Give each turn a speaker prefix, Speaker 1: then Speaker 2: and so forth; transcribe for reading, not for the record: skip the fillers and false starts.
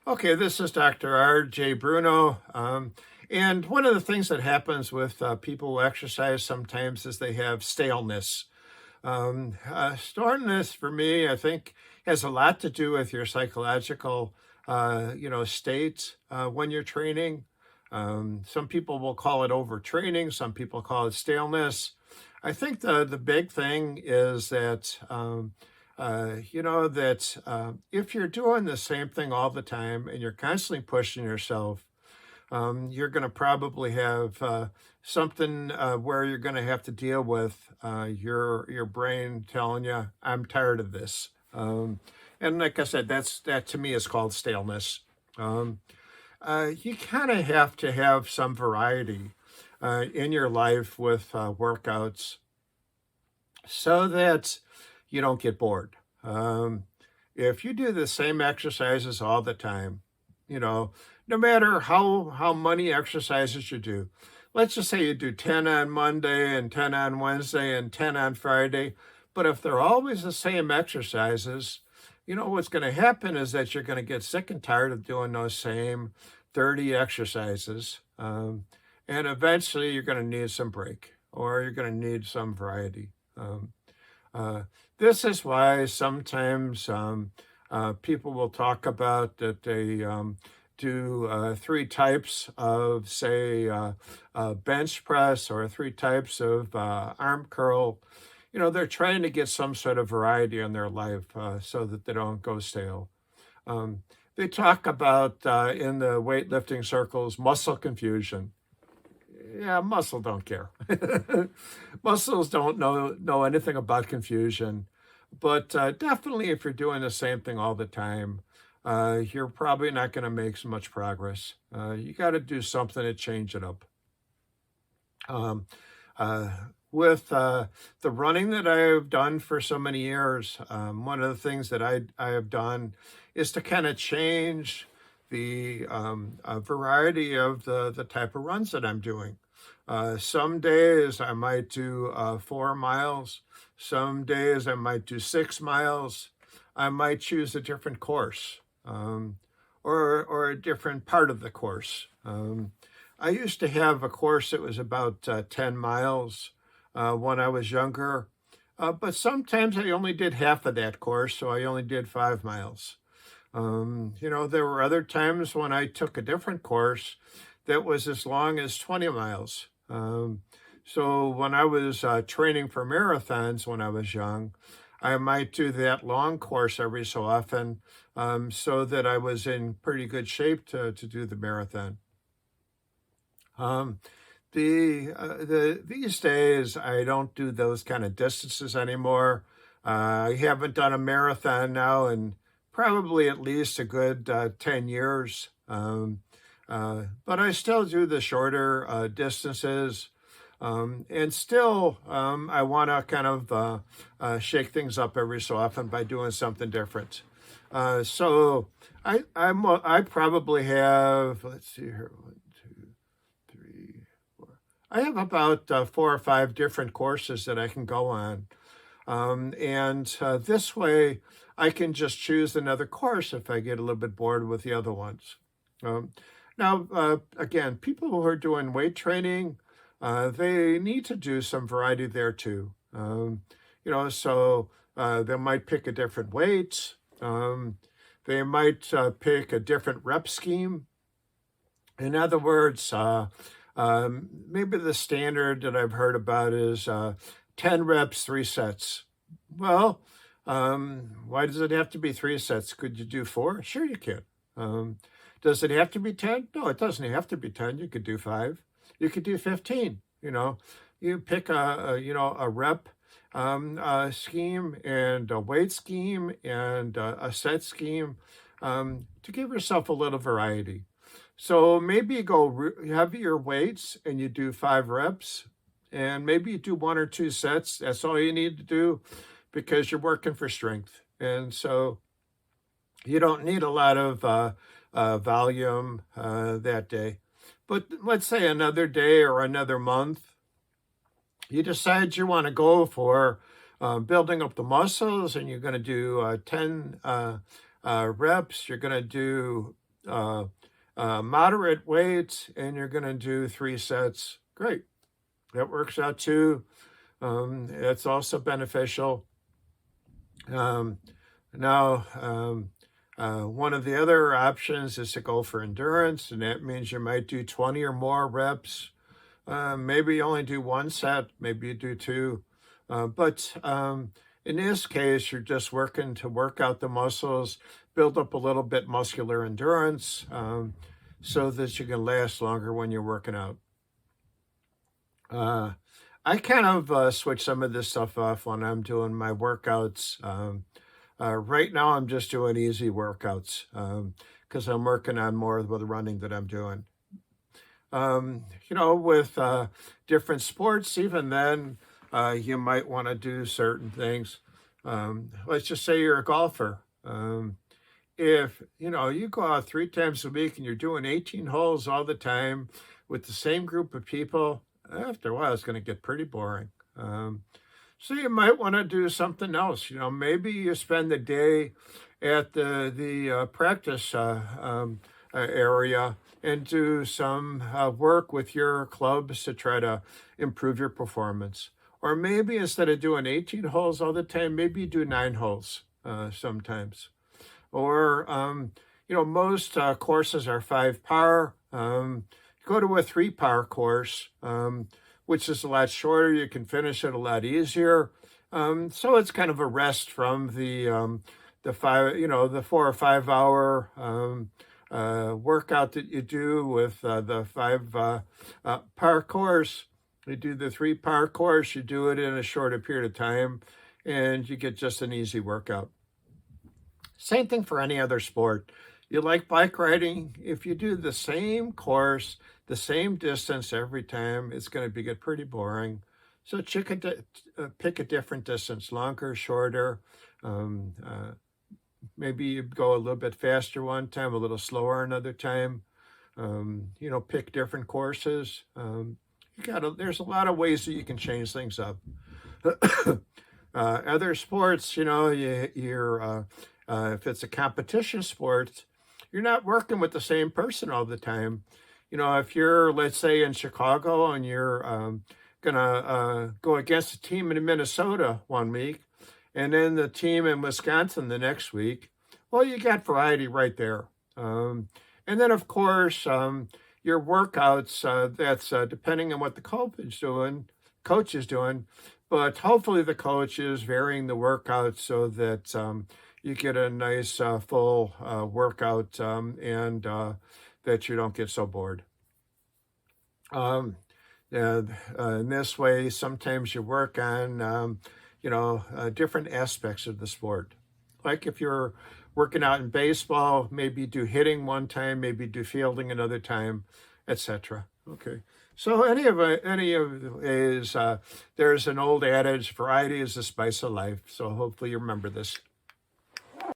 Speaker 1: Okay, this is Dr. R.J. Bruno. And one of the things that happens with people who exercise sometimes is they have staleness. Staleness for me, I think, has a lot to do with your psychological, state when you're training. Some people will call it overtraining. Some people call it staleness. I think the big thing is that if you're doing the same thing all the time and you're constantly pushing yourself, you're going to probably have something where you're going to have to deal with your brain telling you, "I'm tired of this." And like I said, that to me is called staleness. Um, you kind of have to have some variety in your life with workouts so that you don't get bored. If you do the same exercises all the time, you know, no matter how many exercises you do, let's just say you do 10 on Monday and 10 on Wednesday and 10 on Friday, but if they're always the same exercises, what's going to happen is that you're going to get sick and tired of doing those same 30 exercises. And eventually you're going to need some break or you're going to need some variety. Uh, this is why sometimes people will talk about that they do three types of, say, bench press or three types of arm curl. They're trying to get some sort of variety in their life so that they don't go stale. Um, they talk about in the weightlifting circles muscle confusion. Yeah, muscle don't care. Muscles don't know anything about confusion, but definitely if you're doing the same thing all the time, you're probably not going to make so much progress. You got to do something to change it up. Um, uh, with the running that I have done for so many years, one of the things that I have done is to kind of change the variety of the type of runs that I'm doing. Some days I might do 4 miles. Some days I might do 6 miles. I might choose a different course or a different part of the course. I used to have a course that was about 10 miles when I was younger, but sometimes I only did half of that course, so I only did 5 miles. There were other times when I took a different course that was as long as 20 miles. So when I was training for marathons when I was young, I might do that long course every so often so that I was in pretty good shape to do the marathon. Um, these days, I don't do those kind of distances anymore. I haven't done a marathon now in probably at least a good 10 years. But I still do the shorter distances. And still, I want to kind of shake things up every so often by doing something different. So I probably have, let's see here, 1, 2, 3, 4. I have about 4 or 5 different courses that I can go on. And this way, I can just choose another course if I get a little bit bored with the other ones. Um, Now, again, people who are doing weight training, they need to do some variety there too. So they might pick a different weight. They might pick a different rep scheme. In other words, maybe the standard that I've heard about is 10 reps, 3 sets. Well, why does it have to be 3 sets? Could you do 4? Sure, you can. Does it have to be 10? No, it doesn't have to be 10. You could do 5. You could do 15. You pick a rep scheme and a weight scheme and a set scheme to give yourself a little variety. So maybe you go heavier weights and you do 5 reps, and maybe you do 1 or 2 sets. That's all you need to do because you're working for strength. And so you don't need a lot of volume that day. But let's say another day or another month, you decide you want to go for building up the muscles and you're going to do 10 reps. You're going to do uh, moderate weight and you're going to do 3 sets, great. That works out too. It's also beneficial. Um, now, one of the other options is to go for endurance, and that means you might do 20 or more reps. Maybe you only do 1 set, maybe you do 2. But in this case, you're just working to work out the muscles, build up a little bit muscular endurance, so that you can last longer when you're working out. I kind of switch some of this stuff off when I'm doing my workouts. Right now, I'm just doing easy workouts because I'm working on more of the running that I'm doing. With different sports, even then, you might want to do certain things. Let's just say you're a golfer. If you go out 3 times a week and you're doing 18 holes all the time with the same group of people, after a while it's going to get pretty boring. So you might want to do something else. Maybe you spend the day at the practice area and do some work with your clubs to try to improve your performance. Or maybe instead of doing 18 holes all the time, maybe you do 9 holes sometimes. Or, most courses are 5-par. Go to a 3-par course, which is a lot shorter. You can finish it a lot easier. So it's kind of a rest from the 4 or 5 hour workout that you do with the 5-par course. You do the 3-par course, you do it in a shorter period of time, and you get just an easy workout. Same thing for any other sport. You like bike riding, if you do the same course, the same distance every time, it's going to get pretty boring. So pick a different distance, longer, shorter. Maybe you go a little bit faster one time, a little slower another time. Pick different courses. There's a lot of ways that you can change things up. Other sports, if it's a competition sport, you're not working with the same person all the time. If you're, let's say, in Chicago and you're going to go against a team in Minnesota one week and then the team in Wisconsin the next week, well, you got variety right there. And then, of course, your workouts, that's depending on what the coach is doing, but hopefully the coach is varying the workouts so that you get a nice full workout and that you don't get so bored. In this way, sometimes you work on, different aspects of the sport. Like if you're working out in baseball, maybe do hitting one time, maybe do fielding another time, etc. Okay. So any of is there's an old adage, variety is the spice of life. So hopefully you remember this.